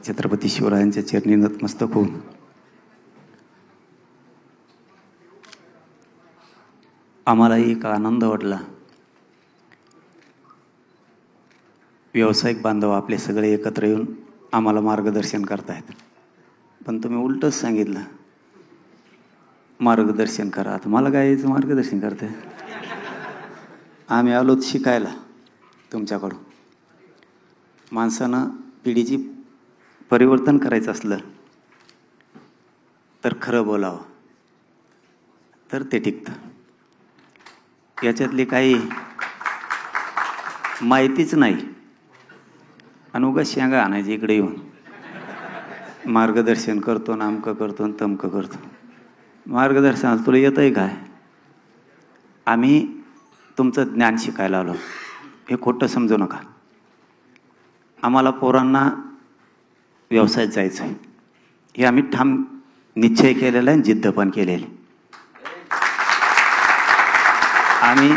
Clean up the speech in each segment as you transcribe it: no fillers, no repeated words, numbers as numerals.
छत्रपती शिवरायांच्या चरणी नतमस्तक होऊन आम्हालाही एक आनंद वाटला. व्यावसायिक बांधव आपले सगळे एकत्र येऊन आम्हाला मार्गदर्शन करतायत. पण तुम्ही उलटच सांगितलं, मार्गदर्शन करा. आता मला काय याचं मार्गदर्शन करताय? आम्ही आलोत शिकायला तुमच्याकडून. माणसानं पिढीची परिवर्तन करायचं असलं तर खरं बोलावं, तर ते टिकतं. याच्यातली काही माहितीच नाही आणि उगाच शेंगा आणायची इकडे येऊन मार्गदर्शन करतो ना, अमकं करतो ना तमकं करतो. मार्गदर्शनाला तुला येतंय काय? आम्ही तुमचं ज्ञान शिकायला आलो, हे खोटं समजू नका. आम्हाला पोरांना व्यवसायात जायचं आहे, हे आम्ही ठाम निश्चय केलेला आहे, जिद्द पण केलेली. आम्ही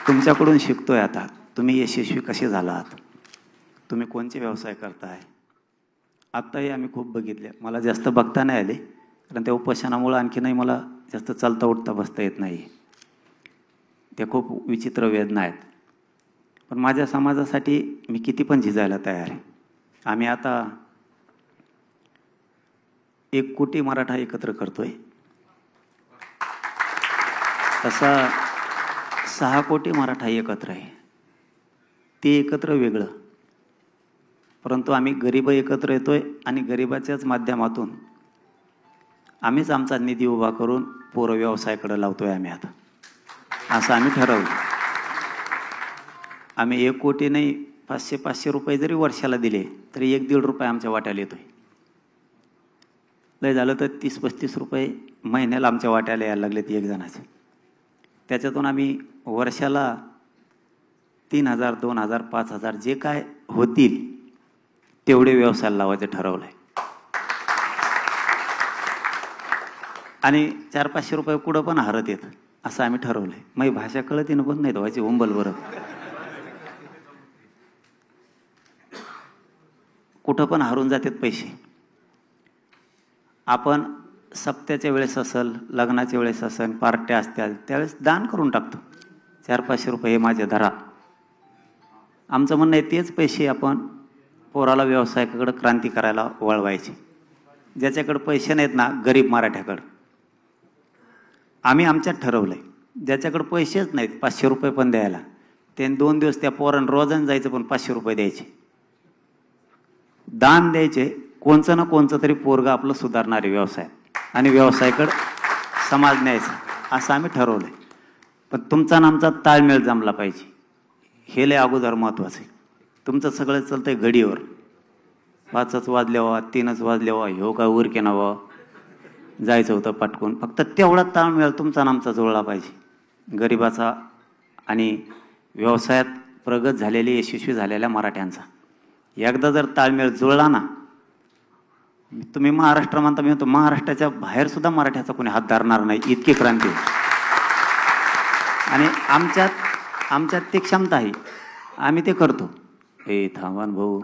तुमच्याकडून शिकतोय. आता तुम्ही यशस्वी कसे झालात, तुम्ही कोणते व्यवसाय करताय. आत्ताही आम्ही खूप बघितले. मला जास्त बघता नाही आले, कारण त्या उपोषणामुळं आणखीनही मला जास्त चालता उठता बसता येत नाही. ते खूप विचित्र वेदना आहेत. पण माझ्या समाजासाठी मी किती पण झिजायला तयार आहे. आम्ही आता 1 कोटी मराठा एकत्र करतोय. तसा 6 कोटी मराठा एकत्र आहे. ते एकत्र वेगळं, परंतु आम्ही गरीब एकत्र येतोय आणि गरिबाच्याच माध्यमातून आम्हीच आमचा निधी उभा करून पोरं व्यवसायाकडे लावतोय. आम्ही आता असं आम्ही ठरवलं. आम्ही 1 कोटी नाही, 500-500 रुपये जरी वर्षाला दिले तरी 1-1.5 रुपये आमच्या वाट्याला येतोय. लय झालं तर 30-35 रुपये महिन्याला आमच्या वाट्याला यायला लागलेत एक जणाचे. त्याच्यातून आम्ही वर्षाला 3,000, 2,000, 5,000 जे काय होतील तेवढे व्यवसायाला लावायचं ठरवलं आहे. आणि 400-500 रुपये कुठं पण हरत येत असं आम्ही ठरवलं आहे. माझी भाषा कळते ना, पण नाही व्हायची उंबल बरं. कुठं पण हरून जातात पैसे. आपण सप्त्याच्या वेळेस असेल, लग्नाच्या वेळेस असेल, पार्ट्या असतील त्यावेळेस दान करून टाकतो. 400-500 रुपये हे माझे धरा. आमचं म्हणणं आहे तेच पैसे आपण पोराला व्यवसायाकडे क्रांती करायला वळवायचे. ज्याच्याकडे पैसे नाहीत ना, गरीब मराठ्याकडं. आम्ही आमच्यात ठरवलं आहे, ज्याच्याकडे पैसेच नाहीत 500 रुपये पण द्यायला, त्याने 2 दिवस त्या पोरानं रोजानं जायचं पण 500 रुपये द्यायचे, दान द्यायचे. कोणचं ना कोणचं तरी पोरगं आपलं सुधारणारे व्यवसाय आणि व्यवसायाकडं समाज न्यायचा असं आम्ही ठरवलं आहे. पण तुमचा आणि आमचा ताळमेळ जमला पाहिजे, हे लय अगोदर महत्त्वाचं आहे. तुमचं सगळं चालतं आहे घडीवर. 5च वाजल्यावा, 3च वाजल्यावा, ह्यो काय उरके नावा, जायचं होतं पटकून. फक्त तेवढा ताळमेळ तुमचा आणि आमचा जुळला पाहिजे, गरिबाचा आणि व्यवसायात प्रगत झालेले यशस्वी झालेल्या मराठ्यांचा. एकदा जर ताळमेळ जुळला ना, तुम्ही महाराष्ट्र म्हणता, मी म्हणतो महाराष्ट्राच्या बाहेर सुद्धा मराठ्याचा कोणी हात धरणार नाही, इतकी क्रांती. आणि आमच्यात ते क्षमता आहे, आम्ही ते करतो. हे थांबान भाऊ,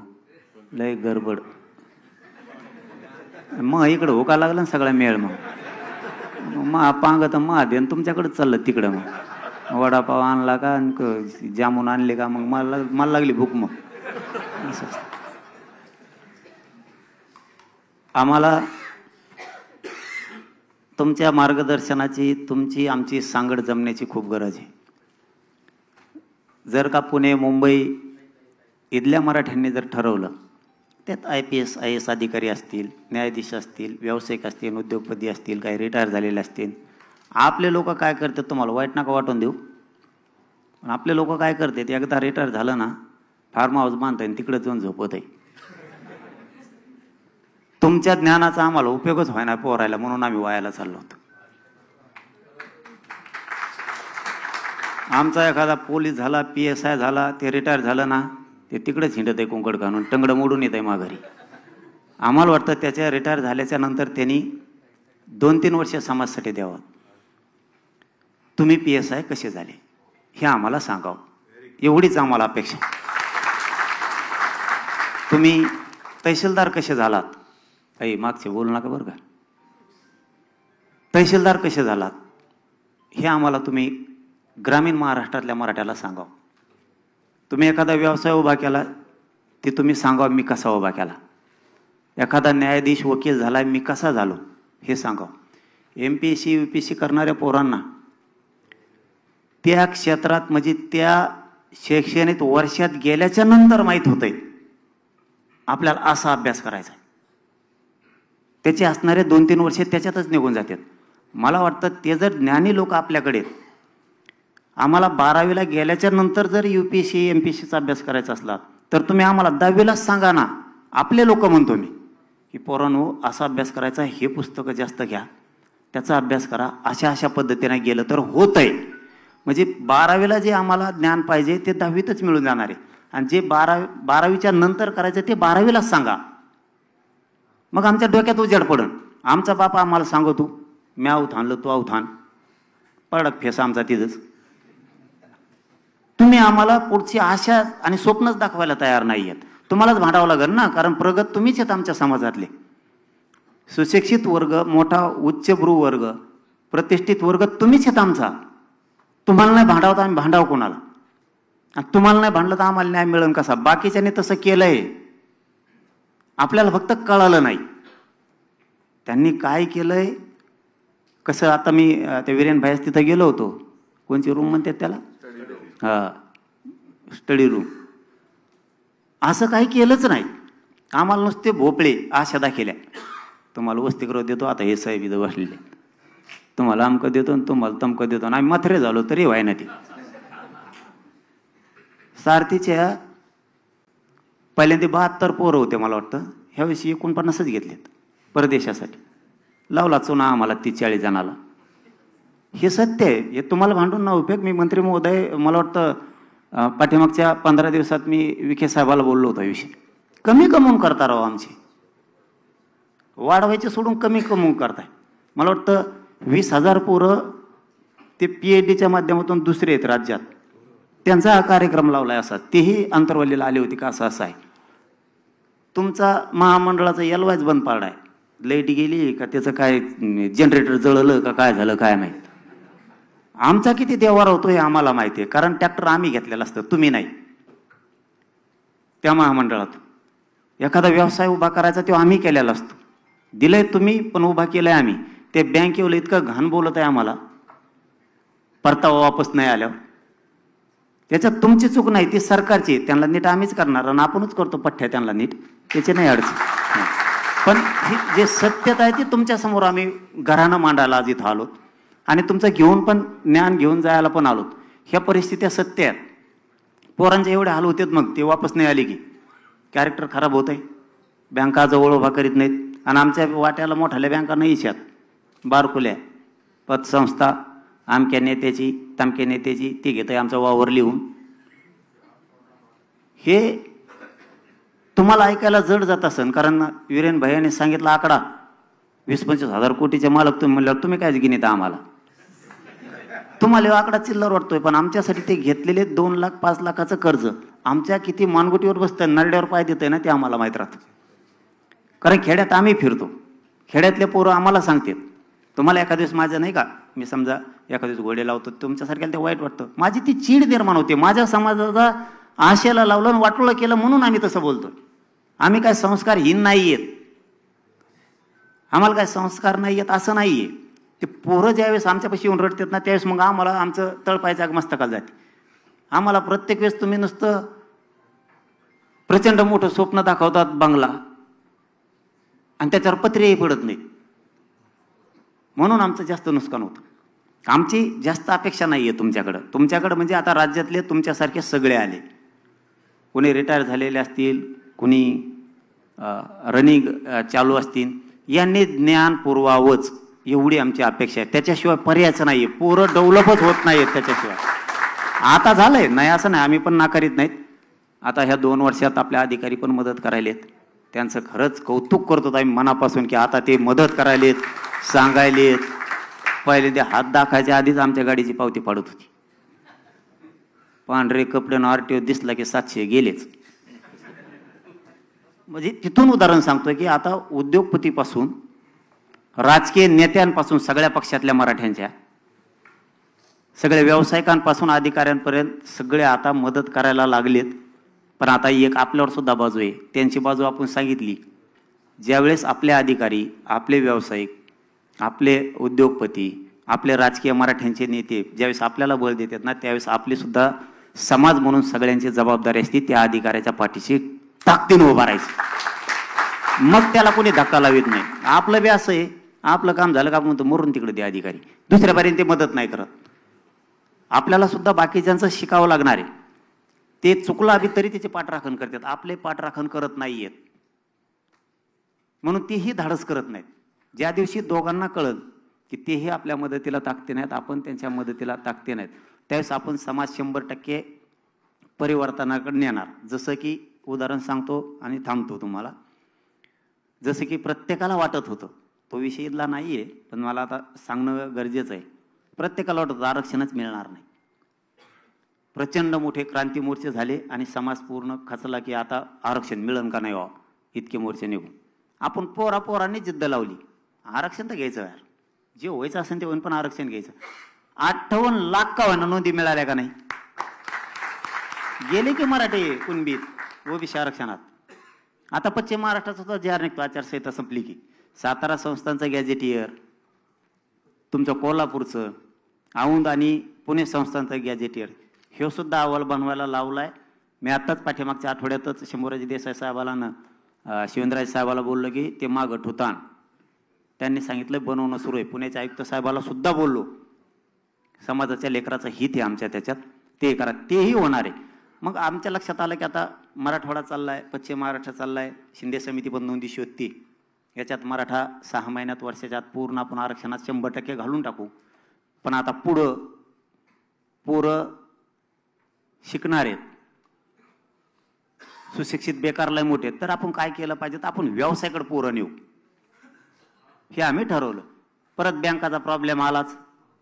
लय गडबड. मग इकडं होका लागला ना सगळा मेळ. मग पांगत मग देन तुमच्याकडेच चाललं तिकडं. मग वडापाव आणला का, जामून आणले का, मग मला लागली भूक. मग आम्हाला तुमच्या मार्गदर्शनाची, तुमची आमची सांगड जमण्याची खूप गरज आहे. जर का पुणे मुंबई इथल्या मराठ्यांनी जर ठरवलं, त्यात IPS IAS अधिकारी असतील, न्यायाधीश असतील, व्यावसायिक असतील, उद्योगपती असतील, काही रिटायर झालेले असतील. आपले लोक काय करतात, तुम्हाला वाईट नका वाटून देऊ, पण आपले लोक काय करतात, एकदा रिटायर झालं ना, फार्म हाऊस बांधता येईल, तिकडे जाऊन झोपत आहे. तुमच्या ज्ञानाचा आम्हाला उपयोगच व्हायना पोरायला, म्हणून आम्ही वायाला चाललो होतो. आमचा एखादा पोलीस झाला, PSI झाला, ते रिटायर झालं ना, ते तिकडेच हिंडत आहे कुंकड घालून, टंगडं मोडून येत आहे माघारी. आम्हाला वाटतं त्याच्या रिटायर झाल्याच्या नंतर त्यांनी 2-3 वर्ष समाजासाठी द्यावं. तुम्ही PSI कसे झाले हे आम्हाला सांगावं, एवढीच आम्हाला अपेक्षा. तुम्ही तहसीलदार कसे झालात, काही मागचे बोलू नका बरं का, तहसीलदार कसे झालात हे आम्हाला तुम्ही ग्रामीण महाराष्ट्रातल्या मराठ्याला सांगावं. तुम्ही एखादा व्यवसाय उभा केला ते तुम्ही सांगावं मी कसा उभा केला. एखादा न्यायाधीश वकील झाला मी कसा झालो हे सांगावं. MPSC UPSC करणाऱ्या पोरांना त्या क्षेत्रात म्हणजे त्या शैक्षणिक वर्षात गेल्याच्या नंतर माहीत होतंय आपल्याला असा अभ्यास करायचा. त्याचे असणारे 2-3 वर्ष त्याच्यातच निघून जातात. मला वाटतं ते जर ज्ञानी लोक आपल्याकडे, आम्हाला 12वीला गेल्याच्या नंतर जर UPSC MPSCचा अभ्यास करायचा असला तर तुम्ही आम्हाला 10वीलाच सांगा ना. आपले लोक म्हणतो मी की पोरांनो असा अभ्यास करायचा, हे पुस्तकं जास्त घ्या, त्याचा अभ्यास करा, अशा अशा पद्धतीने गेलं तर होतंय. म्हणजे 12वीला जे आम्हाला ज्ञान पाहिजे ते 10वीतच मिळून जाणार आहे. आणि जे 12वीच्या नंतर करायचं ते 12वीलाच सांगा. मग आमच्या डोक्यात उजेड पडन. आमचा बापा आम्हाला सांगतो मी आऊत आणलं तू आऊत आण, पडक फेस आमचा तिथंच. तुम्ही आम्हाला पुढची आशा आणि स्वप्नच दाखवायला तयार नाही आहेत. तुम्हालाच भांडावं लागेल ना, कारण प्रगत तुम्हीच आहेत आमच्या समाजातले. सुशिक्षित वर्ग, मोठा उच्चभ्रू वर्ग, प्रतिष्ठित वर्ग तुम्हीच आहेत आमचा. तुम्हाला नाही भांडावं आम्ही भांडावं कोणाला? आणि तुम्हाला नाही भांडलं तर आम्हाला न्याय मिळेल कसा? बाकीच्याने तसं केलंय, आपल्याला फक्त कळालं नाही त्यांनी काय केलंय कसं. आता मी त्या वीरेन भाईस तिथं गेलो होतो. कोणची रूम म्हणतात त्याला? Study room. असं काही केलंच नाही. आम्हाला नुसते भोपळे आशा दाखवल्या, तुम्हाला वसतिगृह देतो, आता हे साहेब इथं बसलेले, तुम्हाला अमकं देतो आणि तुम्हाला तमकं देतो. आणि आम्ही मथरे झालो तरी व्हाय ना. ते सारथीच्या पहिल्यांदा 72 पोरं होते मला वाटतं, ह्यावेळी 49च घेतलेत परदेशासाठी. लावला चुना आम्हाला 30-40 जणाला. हे सत्य आहे, हे तुम्हाला भांडून ना उपयोग. मी मंत्री महोदय मला वाटतं पाठीमागच्या 15 दिवसात मी विखे साहेबाला बोललो होतो विषय. कमी कमवून करता राव, आमचे वाढवायचे सोडून कमी कमवून करताय. मला वाटतं 20,000 पोरं ते PhDच्या माध्यमातून दुसरे आहेत राज्यात, त्यांचा हा कार्यक्रम लावलाय असा. तेही अंतरवलीला आले होते का असं असं आहे. तुमचा महामंडळाचा एलवायच बंद पाडलाय. लाईट गेली का त्याचं काय जनरेटर जळलं का काय झालं काय माहित. आमचा किती देवारा होतो हे आम्हाला माहिती आहे, कारण ट्रॅक्टर आम्ही घेतलेला असतं, तुम्ही नाही. त्या महामंडळात एखादा व्यवसाय उभा करायचा तो आम्ही केलेला असतो. दिलंय तुम्ही पण उभा केलाय आम्ही. ते बँकेवर इतकं घाण बोलत आहे आम्हाला, परतावा वापस नाही आल्यावर. त्याच्यात तुमची चूक नाही, ती सरकारची. त्यांना नीट आम्हीच करणार आणि आपणच करतो पठ्ठ्या त्यांना नीट, त्याची नाही अडचण. पण जे सत्यता आहे ती तुमच्या समोर आम्ही घरानं मांडायला आज इथं आलो आणि तुमचं घेऊन पण ज्ञान घेऊन जायला पण आलो. ह्या परिस्थित्या सत्य आहेत. पोरांचे एवढे हाल होतेत, मग ते वापस नाही आले की कॅरेक्टर खराब होत आहे. बँका जवळ उभा करीत नाहीत आणि आमच्या वाट्याला मोठ्याल्या बँका नाहीच आहेत. बारकुल्या पतसंस्था आमक्या नेत्याची तमक्या नेत्याची, ती घेतोय आमचा वावर लिहून. हे तुम्हाला ऐकायला जड जात असेल, कारण वीरेन भैयाने सांगितला आकडा 20-25 हजार कोटीचे मालक तुम्ही म्हणल्यावर तुम्ही काय गिनीता आम्हाला? तुम्हाला आकडा चिल्लर वाटतोय, पण आमच्यासाठी ते घेतलेले 2 लाख 5 लाखाचं कर्ज आमच्या किती मानगुटीवर बसतं, नरड्यावर पाय देतंय ना, ते आम्हाला माहीत राहतं. कारण खेड्यात आम्ही फिरतो, खेड्यातले पोरं आम्हाला सांगतात. तुम्हाला एखाद्या दिवस माझं नाही का, मी समजा एखाद्या दिवस घोडे लावतो, तुमच्यासारख्याला ते वाईट वाटतं. माझी ती चीड निर्माण होते. माझ्या समाजाचा आशेला लावलं आणि वाटोळं केलं म्हणून आम्ही तसं बोलतो. आम्ही काय संस्कारहीन नाही आहेत, आम्हाला काय संस्कार नाही आहेत असं नाही आहे. ते पोरं ज्यावेळेस आमच्यापाशी येऊन रडतात ना, त्यावेळेस मग आम्हाला आमचं तळपायचं मस्तकाला जाते. आम्हाला प्रत्येक वेळेस तुम्ही नुसतं प्रचंड मोठं स्वप्न दाखवतात बंगला आणि त्याच्यावर पत्रेही पडत नाही, म्हणून आमचं जास्त नुकसान होतं. आमची जास्त अपेक्षा नाही आहे तुमच्याकडं. तुमच्याकडं म्हणजे आता राज्यातले तुमच्यासारखे सगळे आले, कोणी रिटायर झालेले असतील, कुणी रनिंग चालू असतील, यांनी ज्ञान पुरवावंच एवढी आमची अपेक्षा आहे. त्याच्याशिवाय पर्यायच नाही आहे. पोरं डेव्हलपच होत नाहीत त्याच्याशिवाय. आता झालंय नाही असं नाही, आम्ही पण नाकारीत नाहीत. आता ह्या 2 वर्षात आपल्या अधिकारी पण मदत करायलेत, त्यांचं खरंच कौतुक करतो आम्ही मनापासून की आता ते मदत करायलेत, सांगायलेत. पहिले ते हात दाखायच्या आधीच आमच्या गाडीची पावती पाडत होती. पांढरे कपडे RTO दिसला की 700 गेलेच. म्हणजे तिथून उदाहरण सांगतोय की आता उद्योगपतीपासून राजकीय नेत्यांपासून सगळ्या पक्षातल्या मराठ्यांच्या सगळ्या व्यावसायिकांपासून अधिकाऱ्यांपर्यंत सगळे आता मदत करायला लागलेत. पण आता एक आपल्यावर सुद्धा बाजू आहे, त्यांची बाजू आपण सांगितली. ज्यावेळेस आपले अधिकारी, आपले व्यावसायिक, आपले उद्योगपती, आपले राजकीय मराठ्यांचे नेते ज्यावेळेस आपल्याला बळ देतात ना, त्यावेळेस आपली सुद्धा समाज म्हणून सगळ्यांची जबाबदारी असते त्या अधिकाऱ्याच्या पाठीशी ताकदीने उभा राहायचं. मग त्याला कोणी धक्का लावित नाही. आपलं बी असं आहे, आपलं काम झालं का आपण म्हणतो मरून तिकडे ते अधिकारी, दुसऱ्या पर्यंत ते मदत नाही करत. आपल्याला सुद्धा बाकीच्यांचं शिकावं लागणार आहे. ते चुकलं बी तरी त्याचे पाठराखण करतात, आपले पाठराखण करत नाहीयेत म्हणून तेही धाडस करत नाहीत. ज्या दिवशी दोघांना कळत की तेही आपल्या मदतीला ताकते नाहीत, आपण त्यांच्या मदतीला ताकते नाहीत, त्यावेळेस आपण समाज 100% परिवर्तनाकडे नेणार. जसं की उदाहरण सांगतो आणि थांबतो तुम्हाला. जसं की प्रत्येकाला वाटत होतं, तो विषय इथला नाही आहे पण मला आता सांगणं गरजेचं आहे. प्रत्येकाला वाटत होतं आरक्षणच मिळणार नाही. प्रचंड मोठे क्रांती मोर्चे झाले आणि समाज पूर्ण खचला की आता आरक्षण मिळेल का नाही. इतके मोर्चे निघून आपण पोरांनी जिद्द लावली, आरक्षण तर घ्यायचं यार, जे व्हायचं असेल ते होईन पण आरक्षण घ्यायचं. 58 लाख का होईना नोंदी मिळाल्या का नाही. गेले की मराठी कुणबीत ओबीसी आरक्षणात. आता पश्चिम महाराष्ट्रात सुद्धा जाहीर निघतो, आचारसंहिता संपली की. सातारा संस्थांचं गॅजेटियर, तुमचं कोल्हापूरचं, औंध आणि पुणे संस्थांचं गॅजेटियर, हे सुद्धा अहवाल बनवायला लावलाय. मी आताच पाठीमागच्या आठवड्यातच शंभूराज देसाई साहेबाला ना शिवेंद्रराज साहेबाला बोललो की ते मागं ठुतान, त्यांनी सांगितलं बनवणं सुरू आहे. पुण्याच्या आयुक्त साहेबाला सुद्धा बोललो, समाजाच्या लेकराचं हित आहे आमच्या त्याच्यात, ते करा, तेही होणार आहे. मग आमच्या लक्षात आलं की आता मराठवाडा चाललाय, पश्चिम महाराष्ट्र चाललाय, शिंदे समिती पण नोंदी शोधते, याच्यात मराठा 6 महिन्यात वर्षाच्या आत पूर्ण आपण आरक्षणात 100% घालून टाकू. पण आता पुढं पोरं शिकणार आहेत, सुशिक्षित बेकार लय मोठे, तर आपण काय केलं पाहिजे, तर आपण व्यवसायाकडे पोरं नेऊ, हे आम्ही ठरवलं. परत बँकाचा प्रॉब्लेम आलाच,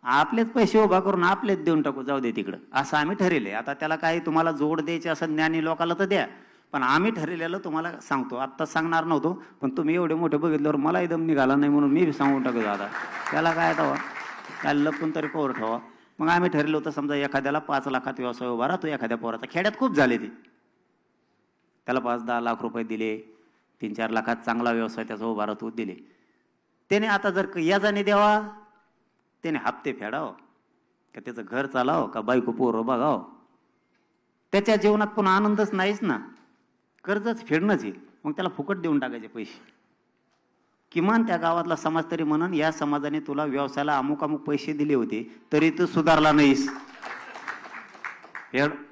आपलेच पैसे उभा करून आपलेच देऊन टाकू, जाऊ दे तिकडं, असं आम्ही ठरवलंय. आता त्याला काही तुम्हाला जोड द्यायचे असं ज्ञानी लोकांना तर द्या, पण आम्ही ठरलेलं तुम्हाला सांगतो. आत्ता सांगणार नव्हतो पण तुम्ही एवढे मोठे बघितल्यावर मलाही दम निघाला नाही म्हणून मी सांगून टाकतो. दादा त्याला काय ठेवा, काय लपून तरी कवर ठेवा. मग आम्ही ठरलं होतं समजा एखाद्याला 5 लाखात व्यवसाय उभा राहतो, एखाद्या पोराचा खेड्यात खूप झाले ते, त्याला 5-10 लाख रुपये दिले, 3-4 लाखात चांगला व्यवसाय त्याचा उभा राहतो दिले. त्याने आता जर याजाने द्यावा, त्याने हप्ते फेडाव का, त्याचं घर चालाव का, बायको पोरं बघाव, त्याच्या जीवनात पुन्हा आनंदच नाहीच ना, कर्जच फेडणंच आहे. मग त्याला फुकट देऊन टाकायचे पैसे. किमान त्या गावातला समाज तरी म्हणून या समाजाने तुला व्यवसायाला अमुक पैसे दिले होते तरी तू सुधारला नाहीस,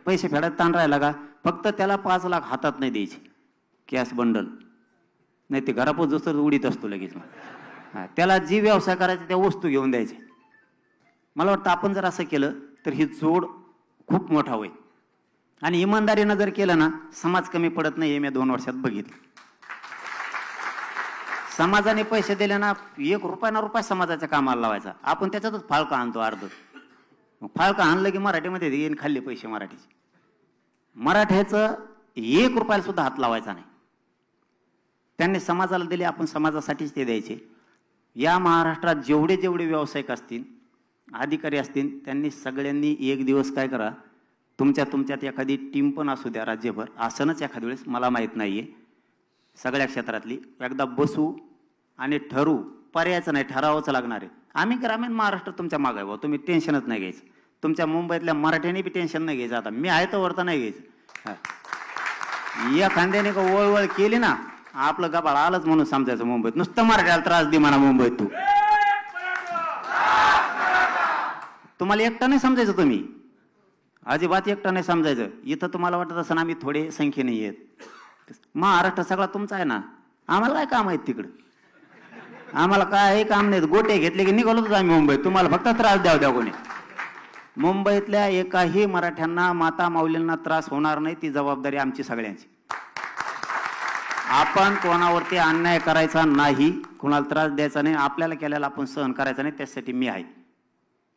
पैसे फेडायला ताण राहिला का. फक्त त्याला 5 लाख हातात नाही द्यायचे, कॅश बंडल नाही, ते घरापोच उडीत असतो लगेच. त्याला जी व्यवसाय करायचा त्या वस्तू घेऊन द्यायचे. मला वाटतं आपण जर असं केलं तर ही जोड खूप मोठा होईल. आणि इमानदारीनं जर केलं ना, समाज कमी पडत नाही, हे मी 2 वर्षात बघितलं. समाजाने पैसे दिले ना, 1 रुपया ना रुपया समाजाच्या कामाला लावायचा, आपण त्याच्यातच फाळका आणतो अर्ध. मग फाळका आणलं की मराठीमध्ये येईन खाल्ले पैसे मराठीचे. मराठ्याचं 1 रुपयाला सुद्धा हात लावायचा नाही. त्यांनी समाजाला दिले, आपण समाजासाठीच ते द्यायचे. या महाराष्ट्रात जेवढे व्यावसायिक असतील, अधिकारी असतील, त्यांनी सगळ्यांनी एक दिवस काय करा, तुमच्यात एखादी टीम पण असू द्या राज्यभर, असणच एखाद्या वेळेस मला माहीत नाहीये, सगळ्या क्षेत्रातली एकदा बसू आणि ठरवू. पर्यायचं नाही, ठरावंच लागणार आहे. आम्ही ग्रामीण महाराष्ट्र तुमच्या मागे आहे, तुम्ही टेन्शनच नाही घ्यायचं. तुमच्या मुंबईतल्या मराठ्याने बी टेन्शन नाही घ्यायचं. आता मी आहे तर वरता नाही घ्यायचं. या खांद्याने का वळवळ केली ना, आपलं गबाळ आलंच म्हणून समजायचं. मुंबईत नुसतं मराठ्याला त्रास दे म्हणा, मुंबईत तुम्हाला एकटा नाही समजायचं, तुम्ही अजिबात एकटा नाही समजायचं. इथं तुम्हाला वाटत असं आम्ही थोडे संख्येने येत, महाराष्ट्र सगळा तुमचा आहे ना, आम्हाला काय काम आहेत तिकडं, आम्हाला काय काम नाहीत. गोटे घेतले की निघालोच आम्ही मुंबईत, तुम्हाला फक्त त्रास द्या कोणी. मुंबईतल्या एकाही मराठ्यांना, माता माऊलींना त्रास होणार नाही, ती जबाबदारी आमची सगळ्यांची. आपण कोणावरती अन्याय करायचा नाही, कोणाला त्रास द्यायचा नाही, आपल्याला केलेला आपण सहन करायचा नाही, त्यासाठी मी आहे.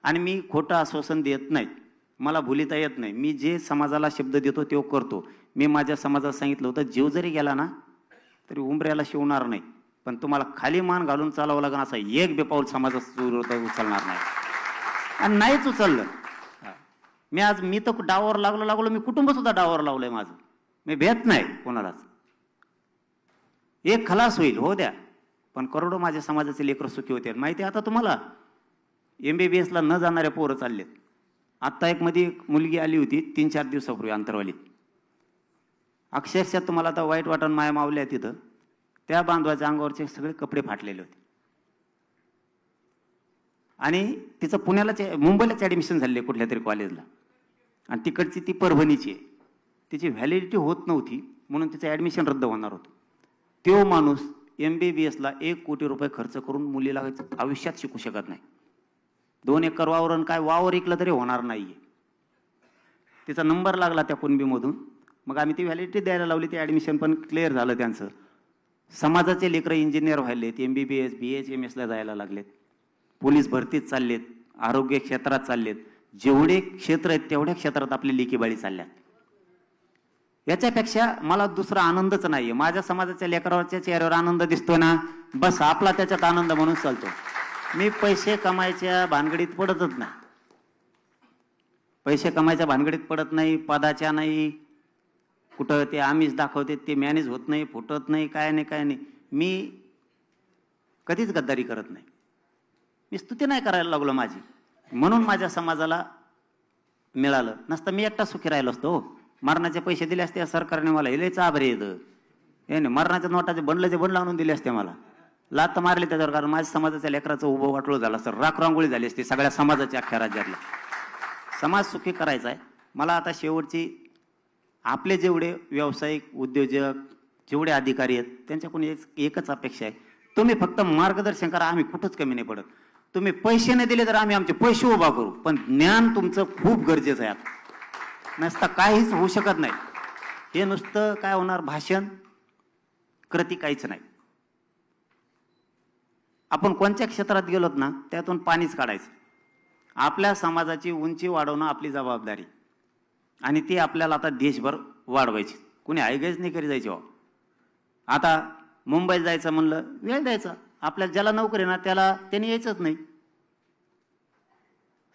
आणि मी खोटं आश्वासन देत नाही, मला भुलिता येत नाही. मी जे समाजाला शब्द देतो तो करतो. मी माझ्या समाजाला सांगितलं होतं, जीव जरी गेला ना तरी उंबऱ्याला शिवणार नाही, पण तुम्हाला खाली मान घालून चालावं लागेल, असा एक बेपाऊल समाजात उचलणार नाही. आणि नाहीच उचललं. मी तर डावावर लागलो, मी कुटुंब सुद्धा डावावर लावलंय माझं. मी भेट नाही कोणालाच. एक खलास होईल, हो द्या, पण करोडो माझ्या समाजाचे लेकर सुखी होते. माहिती आता तुम्हाला, MBBS ला न जाणाऱ्या पोरं चाललेत. आत्ता एक मध्ये एक मुलगी आली होती 3-4 दिवसापूर्वी अंतरवालीत. अक्षरशः तुम्हाला आता वाईट वाटण माया मावल्या तिथं. त्या बांधवाच्या अंगावरचे सगळे कपडे फाटलेले होते. आणि तिचं मुंबईलाच ॲडमिशन झाले कुठल्या तरी कॉलेजला, आणि तिकडची ती परभणीची आहे. तिची व्हॅलिडिटी होत नव्हती म्हणून तिचं ॲडमिशन रद्द होणार होतं. तो माणूस MBBS ला 1 कोटी रुपये खर्च करून मुलीला आयुष्यात शिकू शकत नाही. 2 एकर वावरण काय वावर ऐकलं तरी होणार नाहीये. तिचा नंबर लागला त्या कुणबीमधून. मग आम्ही ती व्हॅलिडिटी द्यायला लावली. ते ॲडमिशन पण क्लिअर झालं त्यांचं. समाजाचे लेकरं इंजिनियर व्हायलेत, MBBS BHMS ला जायला लागलेत, पोलीस भरतीत चाललेत, आरोग्य क्षेत्रात चाललेत. जेवढे क्षेत्र आहेत तेवढ्या क्षेत्रात आपली लेकीबाळी चालल्यात. याच्यापेक्षा मला दुसरा आनंदच नाहीये. माझ्या समाजाच्या लेकराच्या चेहऱ्यावर आनंद दिसतोय ना, बस आपला त्याच्यात आनंद म्हणून चालतो. मी पैसे कमायच्या भानगडीत पडतच नाही. पैसे कमायच्या भानगडीत पडत नाही, पदाच्या नाही, कुठं ते आमिष दाखवते ते मॅनेज होत नाही, फुटत नाही, काय नाही. मी कधीच गद्दारी करत नाही. मी स्तुती नाही करायला लागलो माझी, म्हणून माझ्या समाजाला मिळालं. नसतं मी एकटा सुखी राहिलो असतो. मरणाचे पैसे दिले असते सरकारने मला, हे लयच आभारी येतं. हे नाही, मरणाच्या नोटाचे बंडल आणून दिले असते मला, लात मारले त्याच्यावर, कारण माझ्या समाजाच्या लेकराचं उभं वाटलं झालं असतं, राखरांगोळी झाली असते सगळ्या समाजाच्या अख्ख्या राज्यातला. समाज सुखी करायचा आहे मला. आता शेवटची आपले जेवढे व्यावसायिक उद्योजक जेवढे अधिकारी आहेत त्यांच्याकडून एकच अपेक्षा आहे, तुम्ही फक्त मार्गदर्शन करा. आम्ही कुठंच कमी नाही पडत. तुम्ही पैसे नाही दिले तर आम्ही आमचे पैसे उभा करू, पण ज्ञान तुमचं खूप गरजेचं आहे. नसता काहीच होऊ शकत नाही. हे नुसतं काय होणार, भाषण, कृती काहीच नाही. आपण कोणत्या क्षेत्रात गेलोत ना त्यातून पाणीच काढायचं. आपल्या समाजाची उंची वाढवणं आपली जबाबदारी, आणि ती आपल्याला आता देशभर वाढवायची. कुणी आयगेच नाही करी जायची. आता मुंबईत जायचं म्हणलं वेळ द्यायचा. आपल्याला ज्याला नोकरी ना त्याला त्याने यायचंच नाही.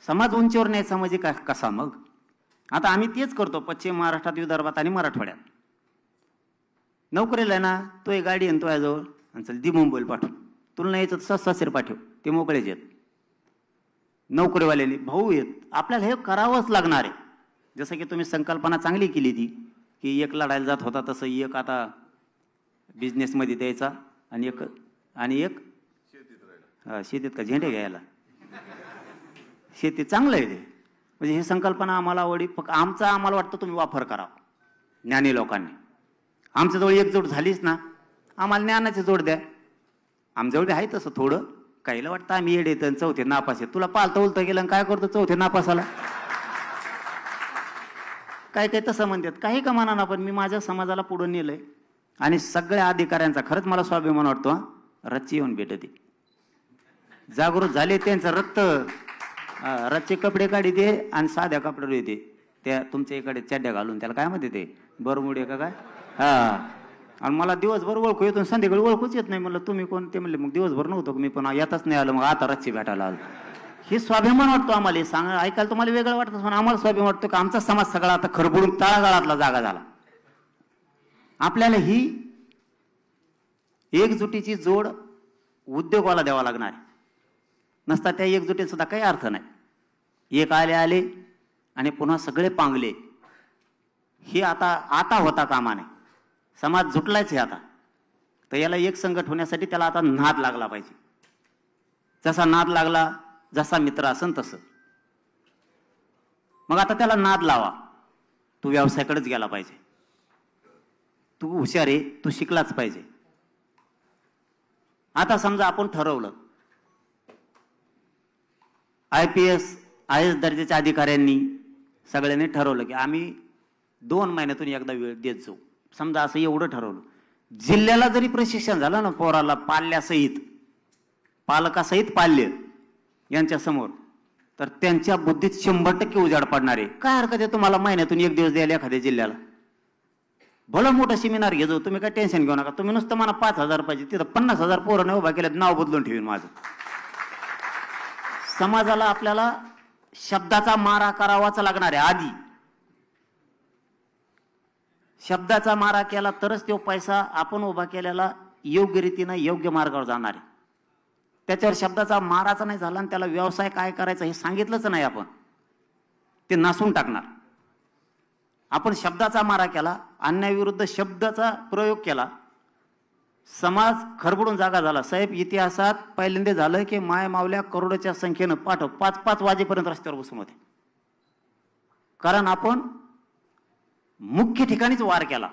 समाज उंचीवर न्यायचा म्हणजे काय, कसा मग? आता आम्ही तेच करतो पश्चिम महाराष्ट्रात, विदर्भात आणि मराठवाड्यात. नोकरीला आहे ना, तो एक गाडी आणतो याजवळ आणि चल दी मुंबईला पाठव, तुला नाही यायचं सासरी पाठव, ते मोकळेच येत. नोकरीवाल्याने भाऊ येत. आपल्याला हे करावंच लागणार आहे. जसं की तुम्ही संकल्पना चांगली केली ती, की एक लढायला जात होता तसं एक आता बिझनेसमध्ये द्यायचा, आणि एक शेतीत का झेंडे घ्यायला. शेती चांगलं आहे ते. म्हणजे ही संकल्पना आम्हाला आवडी. फक्त आम्हाला वाटतं तुम्ही वापर करा ज्ञानी लोकांनी. आमच्याजवळ एकजोड झालीच ना, आम्हाला ज्ञानाची जोड द्या. आमच्याजवळ आहे तसं थोडं. काहीला वाटतं आम्ही येड येतं चौथे नापास आहे. तुला पालतं उलतं गेलं काय करतो चौथे नापासाला? काय तसं म्हणतात. काही का म्हणा ना, पण मी माझ्या समाजाला पुढे नेलंय. आणि सगळ्या अधिकाऱ्यांचा खरंच मला स्वाभिमान वाटतो. रच्ची येऊन भेटते, जागृत झाले, त्यांचं रक्त रच्चे कपडे काढी दे आणि साध्या कपड्यावर येते. त्या तुमच्या इकडे चड्ड्या घालून त्याला काय म्हणते ते, बरमुडे का काय. आणि मला दिवसभर ओळखू येतो, संध्याकाळी ओळखूच येत नाही. म्हणलं तुम्ही कोण? ते म्हणले मग दिवसभर नव्हतो मी, पण येतच नाही आलं, मग आता रच्ची भेटायला आलो. हे स्वाभिमान वाटतो आम्हाला. हे सांगा ऐकायला तुम्हाला वेगळं वाटतं, पण आम्हाला स्वाभिमान वाटतो की आमचा समाज सगळा आता खरबडून तळागाळातला जागा झाला. आपल्याला ही एकजुटीची जोड उद्योगाला द्यावा लागणार. नसता त्या एकजुटीत सुद्धा काही अर्थ नाही. एक आले आणि पुन्हा सगळे पांगले, हे आता होता कामा नाही. समाज जुटलाच आहे आता. तर याला एक संकट होण्यासाठी त्याला आता नाद लागला पाहिजे. जसा नाद लागला, जसा मित्र असन तसं. मग आता त्याला नाद लावा. तू व्यवसायाकडेच गेला पाहिजे. तू हुशार आहे, तू शिकलाच पाहिजे. आता समजा आपण ठरवलं, IPS दर्जाच्या अधिकाऱ्यांनी सगळ्यांनी ठरवलं की आम्ही 2 महिन्यातून एकदा वेळ देत जाऊ. समजा असं एवढं ठरवलं. जिल्ह्याला जरी प्रशिक्षण झालं ना पोराला, पालकासहित पाल्य यांच्या समोर, तर त्यांच्या बुद्धीत 100% उजाड पडणार आहे. काय हरकत आहे तुम्हाला महिन्यातून 1 दिवस द्यायला एखाद्या जिल्ह्याला? भलं मोठं सेमिनार घेतो, तुम्ही काय टेन्शन घेऊ नका. तुम्ही नुसतं मला 5,000 पाहिजे, तिथं 50,000 पोरं उभा केल्यात, नाव बदलून ठेवीन माझं. समाजाला आपल्याला शब्दाचा मारा करावाच लागणार आहे. आधी शब्दाचा मारा केला तरच तो पैसा आपण उभा केलेला योग्य रीतीने योग्य मार्गावर जाणार आहे. त्याच्यावर शब्दाचा माराचा नाही झाला आणि त्याला व्यवसाय काय करायचा हे सांगितलंच नाही आपण, ते नासून टाकणार. आपण शब्दाचा मारा केला, अन्यायाविरुद्ध शब्दाचा प्रयोग केला, समाज खरबडून जागा झाला. साहेब, इतिहासात पहिल्यांदा झालं की माय मावल्या करोडच्या संख्येनं 5-5 वाजेपर्यंत रस्त्यावर बसून होते. कारण आपण मुख्य ठिकाणीच वार केला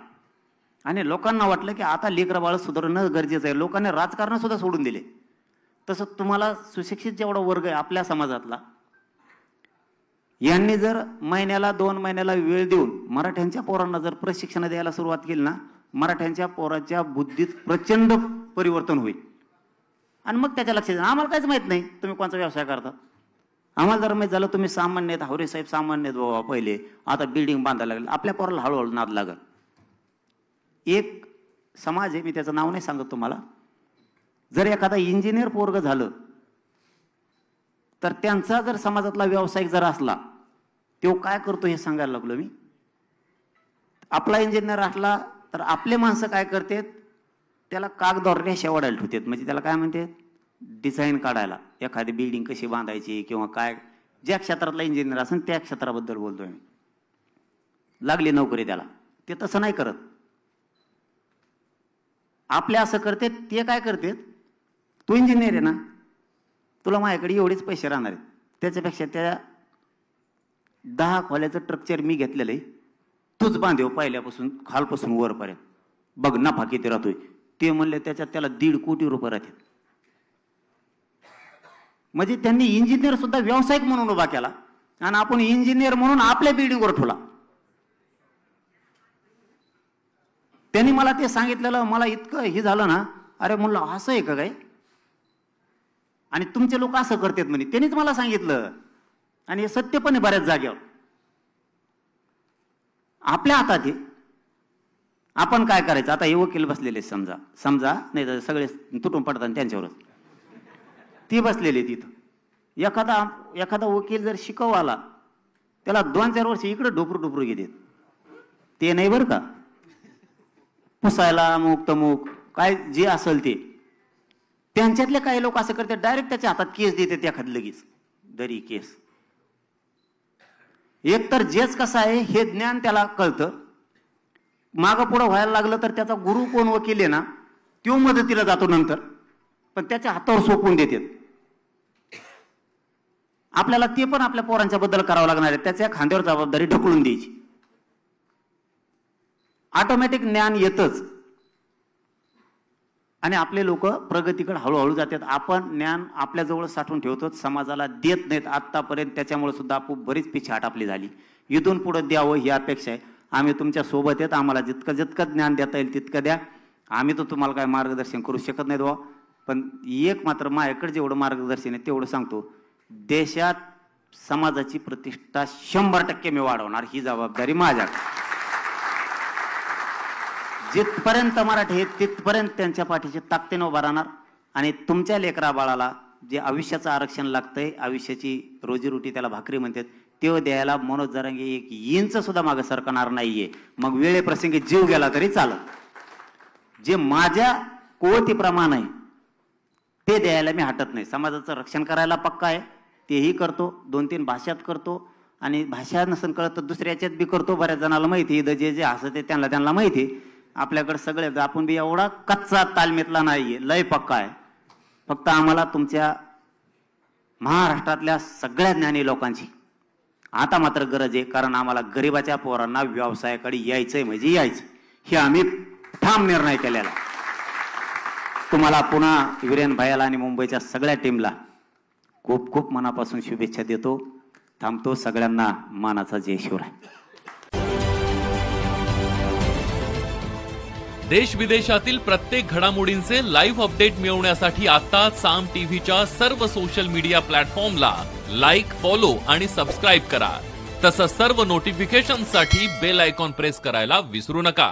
आणि लोकांना वाटलं की आता लेकरं बाळ सुधारणं गरजेचं आहे. लोकांनी राजकारण सुद्धा सोडून दिले. तसं तुम्हाला सुशिक्षित जेवढा वर्ग आहे आपल्या समाजातला, यांनी जर महिन्याला 2 महिन्याला वेळ देऊन मराठ्यांच्या पोरांना जर प्रशिक्षण द्यायला सुरुवात केली ना, मराठ्यांच्या पोराच्या बुद्धीत प्रचंड परिवर्तन होईल. आणि मग त्याच्या लक्षात येईल, आम्हाला काहीच माहित नाही तुम्ही कोणता व्यवसाय करता. आम्हाला जर माहित झालं तुम्ही सामान्य आहेत, हावरे साहेब सामान्य आहेत बाबा पहिले, आता बिल्डिंग बांधायला लागले, आपल्या पोराला हळूहळू नाद लागल. एक समाज आहे, मी त्याचं नाव नाही सांगत तुम्हाला, जर एखादा इंजिनियर पोरग झालं तर त्यांचा जर समाजातला व्यावसायिक जर असला, तो काय करतो हे सांगायला लागलो मी. आपला इंजिनियर असला तर आपले माणसं काय करतात, त्याला कागदावर रेषा ओढायला ठेवतात. म्हणजे त्याला काय म्हणते, डिझाईन काढायला, एखादी बिल्डिंग कशी बांधायची किंवा काय, ज्या क्षेत्रातला इंजिनियर असेल त्या क्षेत्राबद्दल बोलतोय मी. लागली नोकरी त्याला, ते तसं नाही करत. आपले असं करते, ते काय करतात, तू इंजिनियर आहे ना, तुला माझ्याकडे एवढेच पैसे राहणार आहेत, त्याच्यापेक्षा त्या 10 खोल्याचं स्ट्रक्चर मी घेतलेलं आहे, तूच बांधेव पहिल्यापासून खालपासून वरपर्यंत, बघ नफा किती राहतोय. ते म्हणले त्याच्यात त्याला 1.5 कोटी रुपये राहतील. म्हणजे त्यांनी इंजिनियर सुद्धा व्यावसायिक म्हणून उभा केला आणि आपण इंजिनियर म्हणून आपल्या बिल्डिंगवर ठेवला. त्यांनी मला ते सांगितलेलं, मला इतकं हे झालं ना, अरे म्हणलं असं आहे का काय, आणि तुमचे लोक असं करतात म्हणे. त्यांनीच मला सांगितलं आणि हे सत्य पण आहे बऱ्याच जागेवर. आपल्या हातात आहे, आपण काय करायचं. आता हे वकील बसलेले समजा नाही तर सगळे तुटून पडतात त्यांच्यावरच, ती बसलेली तिथं. एखादा वकील जर शिकवाला, त्याला 2-4 वर्ष इकडे डोपरू घेतात. ते नाही बरं का, पुसायला अमुक तमुक काय जे असेल ते. त्यांच्यातले काही लोक असं करतात, डायरेक्ट त्याच्या हातात केस देतात एखादी लगेच, दरी केस. एकतर जेच कसं आहे हे ज्ञान त्याला कळतं, मागं पुढं व्हायला लागलं तर त्याचा गुरु कोण वकील आहे ना, तो मदतीला जातो नंतर, पण त्याच्या हातावर सोपवून देतात. आपल्याला ते पण आपल्या पोरांच्या बद्दल करावं लागणार आहे, त्याच्या खांद्यावर जबाबदारी ढकलून द्यायची. ऑटोमॅटिक ज्ञान येतच आणि आपले लोक प्रगतीकडे हळूहळू जातात. आपण ज्ञान आपल्याजवळ साठवून ठेवतो, समाजाला देत नाहीत आतापर्यंत. त्याच्यामुळे सुद्धा आपण बरीच पिछाट आपली झाली. इथून पुढे द्यावं ही अपेक्षा आहे. आम्ही तुमच्या सोबत आहेत, आम्हाला जितकं ज्ञान देता येईल तितकं द्या. आम्ही तर तुम्हाला काय मार्गदर्शन करू शकत नाही बुवा, पण एक मात्र माझ्याकडे जेवढं मार्गदर्शन आहे तेवढं सांगतो, देशात समाजाची प्रतिष्ठा 100% मी वाढवणार, ही जबाबदारी माझ्याकडे. जिथपर्यंत मराठी आहेत तिथपर्यंत त्यांच्या पाठीशी ताकदीने उभा राहणार. आणि तुमच्या लेकरा बाळाला जे आयुष्याचं आरक्षण लागतंय, आयुष्याची रोजीरोटी त्याला भाकरी म्हणतात, ते द्यायला मनोज जरांगे 1 इंच सुद्धा मागे सरकणार नाहीये. मग वेळेप्रसंगी जीव गेला तरी चालत. जे माझ्या कुवतीप्रमाणे आहे ते द्यायला मी हटत नाही. समाजाचं रक्षण करायला पक्का आहे, तेही करतो. 2-3 भाषात करतो आणि भाषा नसेल कळत तर दुसऱ्याच्यात बी करतो. बऱ्याच जणाला माहिती आहे, जे हसत आहे त्यांना माहिती आहे. आपल्याकडे सगळे, आपण बी एवढा कच्चा तालमीतला नाहीये, लय पक्का आहे. फक्त आम्हाला तुमच्या महाराष्ट्रातल्या सगळ्या ज्ञानी लोकांची आता मात्र गरज आहे. कारण आम्हाला गरिबाच्या पोरांना व्यवसायाकडे यायचंय म्हणजे यायचं, हे आम्ही ठाम निर्णय केलेला. तुम्हाला पुन्हा वीरेन भाईला आणि मुंबईच्या सगळ्या टीमला खूप खूप मनापासून शुभेच्छा देतो. थांबतो. सगळ्यांना मानाचा जय शिवराय. देश विदेशातील प्रत्येक घडामोडींचे लाईव्ह अपडेट मिळवण्यासाठी आता साम टीव्हीच्या सर्व सोशल मीडिया प्लॅटफॉर्मला लाईक, फॉलो आणि सबस्क्राईब करा. तसंच सर्व नोटिफिकेशनसाठी बेल आयकॉन प्रेस करायला विसरू नका.